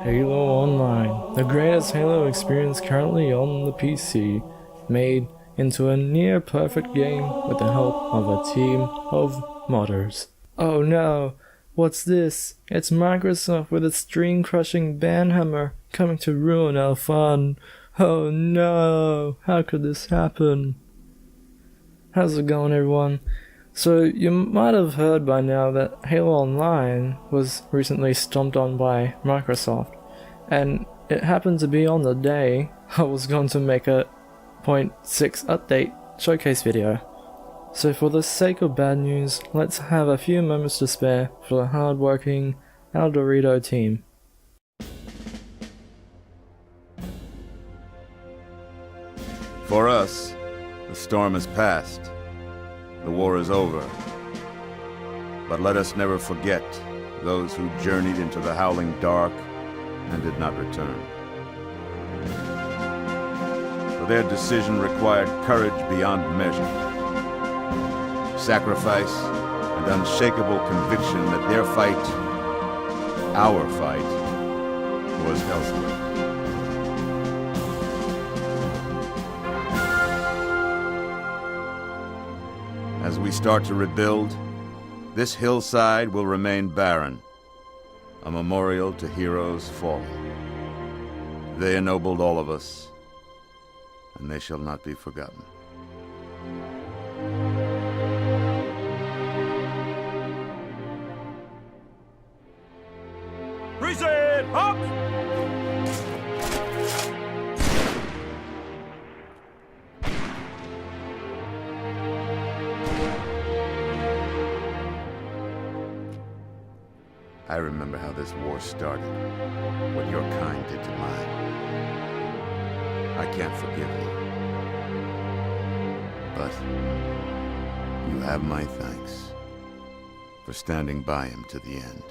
Halo Online, the greatest Halo experience currently on the PC, made into a near-perfect game with the help of a team of modders. Oh no, what's this? It's Microsoft with its dream-crushing banhammer coming to ruin our fun. Oh no, how could this happen? How's it going, everyone? So you might have heard by now that Halo Online was recently stomped on by Microsoft, and it happened to be on the day I was going to make a 0.6 update showcase video. So for the sake of bad news, let's have a few moments to spare for the hard-working Eldewrito team. For us, the storm has passed. The war is over. But let us never forget those who journeyed into the howling dark and did not return. For their decision required courage beyond measure, sacrifice, and unshakable conviction that their fight, our fight, was elsewhere. As we start to rebuild, this hillside will remain barren, a memorial to heroes fallen. They ennobled all of us, and they shall not be forgotten. Reset! Up! I remember how this war started, what your kind did to mine. I can't forgive you, but you have my thanks for standing by him to the end.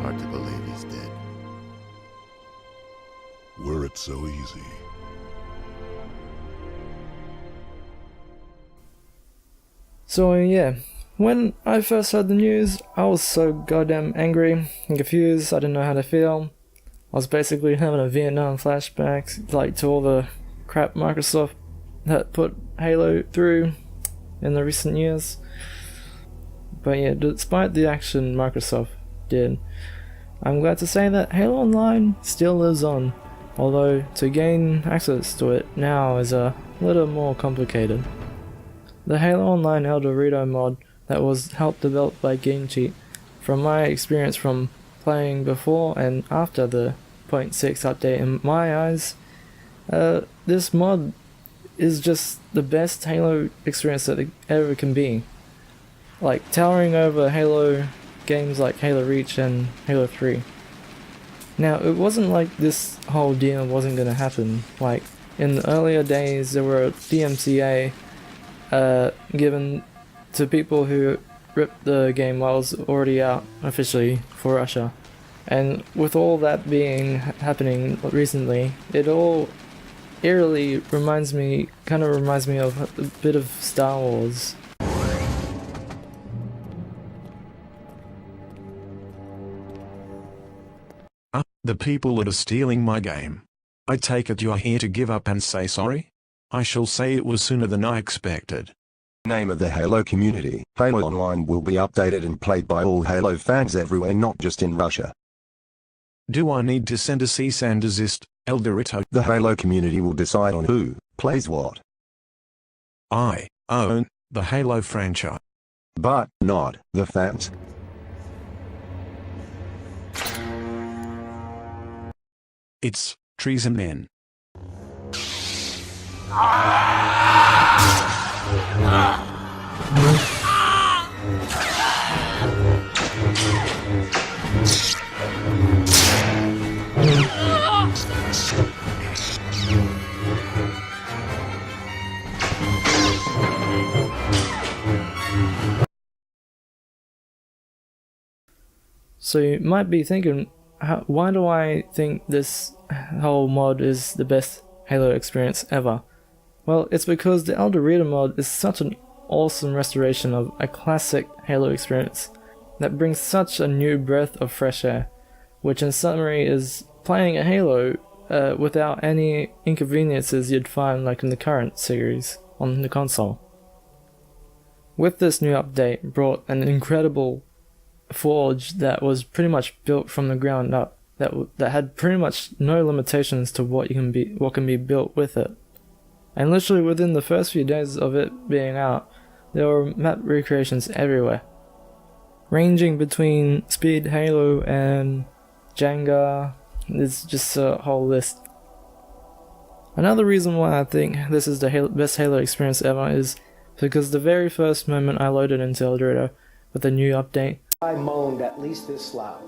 Hard to believe he's dead. Were it so easy. So yeah, when I first heard the news, I was so goddamn angry and confused. I didn't know how to feel. I was basically having a Vietnam flashback, like to all the crap Microsoft that put Halo through in the recent years. But yeah, despite the action Microsoft did, I'm glad to say that Halo Online still lives on, although to gain access to it now is a little more complicated. The Halo Online Eldewrito mod that was helped developed by GameCheat, from my experience from playing before and after the 0.6 update, in my eyes, this mod is just the best Halo experience that it ever can be. Like, towering over Halo games like Halo Reach and Halo 3. Now, it wasn't like this whole deal wasn't gonna happen. Like, in the earlier days, there were DMCA given to people who ripped the game while it was already out officially for Russia. And with all that happening recently, it all eerily reminds me of a bit of Star Wars. The people that are stealing my game. I take it you're here to give up and say sorry? I shall say it was sooner than I expected. Name of the Halo community. Halo Online will be updated and played by all Halo fans everywhere, not just in Russia. Do I need to send a cease and desist, Eldewrito? The Halo community will decide on who plays what. I own the Halo franchise. But not the fans. It's treason men. So you might be thinking, why do I think this whole mod is the best Halo experience ever? Well, it's because the Eldewrito mod is such an awesome restoration of a classic Halo experience that brings such a new breath of fresh air. which in summary is playing a Halo without any inconveniences you'd find like in the current series on the console. With this new update brought an incredible forge that was pretty much built from the ground up, that had pretty much no limitations to what can be built with it. And literally within the first few days of it being out, there were map recreations everywhere, ranging between Speed Halo and Jenga. It's just a whole list. Another reason why I think this is the best Halo experience ever is because the very first moment I loaded into Eldewrito with the new update, I moaned at least this loud.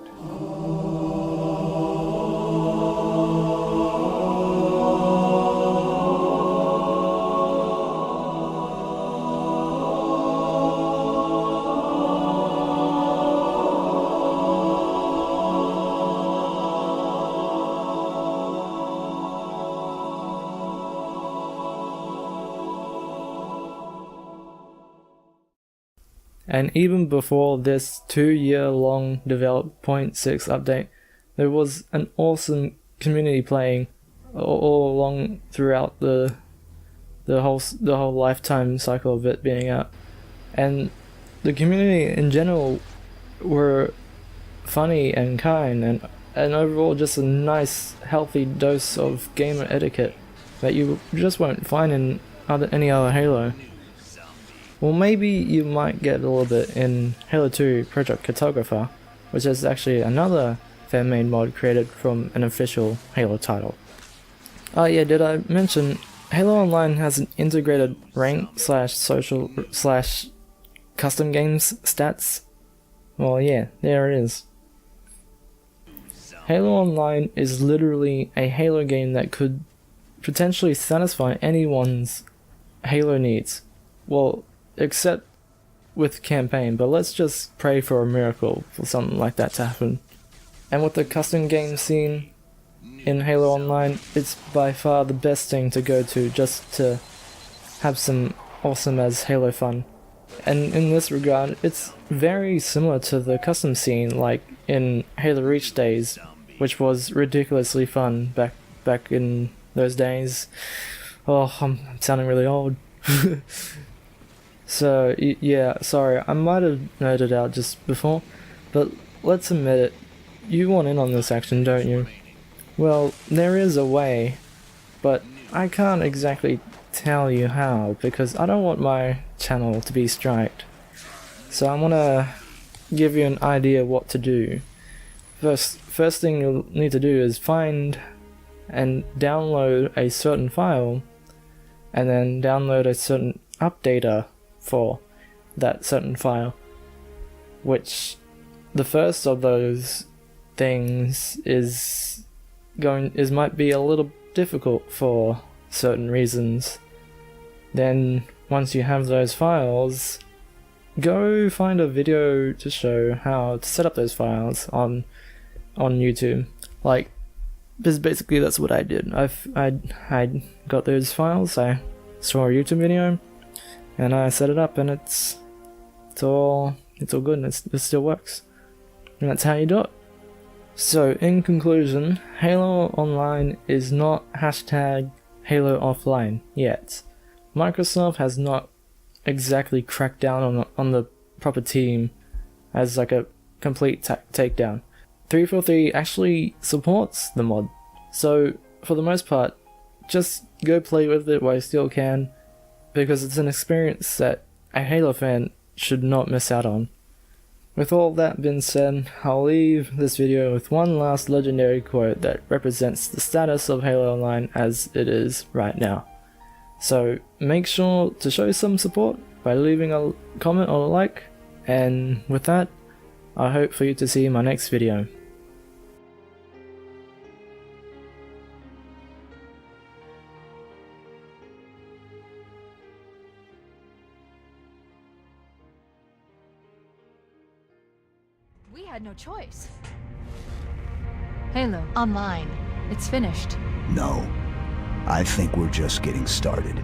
and even before this 2-year-long developed 0.6 update, there was an awesome community playing all along throughout the whole lifetime cycle of it being out, and the community in general were funny and kind, and overall just a nice healthy dose of gamer etiquette that you just won't find in any other Halo. Well, maybe you might get a little bit in Halo 2 Project Cartographer, which is actually another fan-made mod created from an official Halo title. Oh yeah, did I mention Halo Online has an integrated rank / social / custom games stats? Well yeah, there it is. Halo Online is literally a Halo game that could potentially satisfy anyone's Halo needs. Well, except with campaign, but let's just pray for a miracle for something like that to happen. And with the custom game scene in Halo Online, it's by far the best thing to go to just to have some awesome as Halo fun. And in this regard, it's very similar to the custom scene like in Halo Reach days, which was ridiculously fun back in those days. Oh, I'm sounding really old. So, yeah, sorry, I might have nerded out just before, but let's admit it, you want in on this action, don't you? Well, there is a way, but I can't exactly tell you how, because I don't want my channel to be striked. So I'm gonna give you an idea of what to do. First thing you'll need to do is find and download a certain file, and then download a certain updater for that certain file, which the first of those things might be a little difficult for certain reasons. Then once you have those files, go find a video to show how to set up those files on YouTube. Like, because basically that's what I did. I got those files, I saw a YouTube video, and I set it up, and it's all good, and it still works. And that's how you do it. So, in conclusion, Halo Online is not #Halo Offline yet. Microsoft has not exactly cracked down on the proper team as like a complete takedown. 343 actually supports the mod, so for the most part, just go play with it while you still can, because it's an experience that a Halo fan should not miss out on. With all that being said, I'll leave this video with one last legendary quote that represents the status of Halo Online as it is right now. So make sure to show some support by leaving a comment or a like, and with that, I hope for you to see my next video. We had no choice. Halo Online. It's finished. No. I think we're just getting started.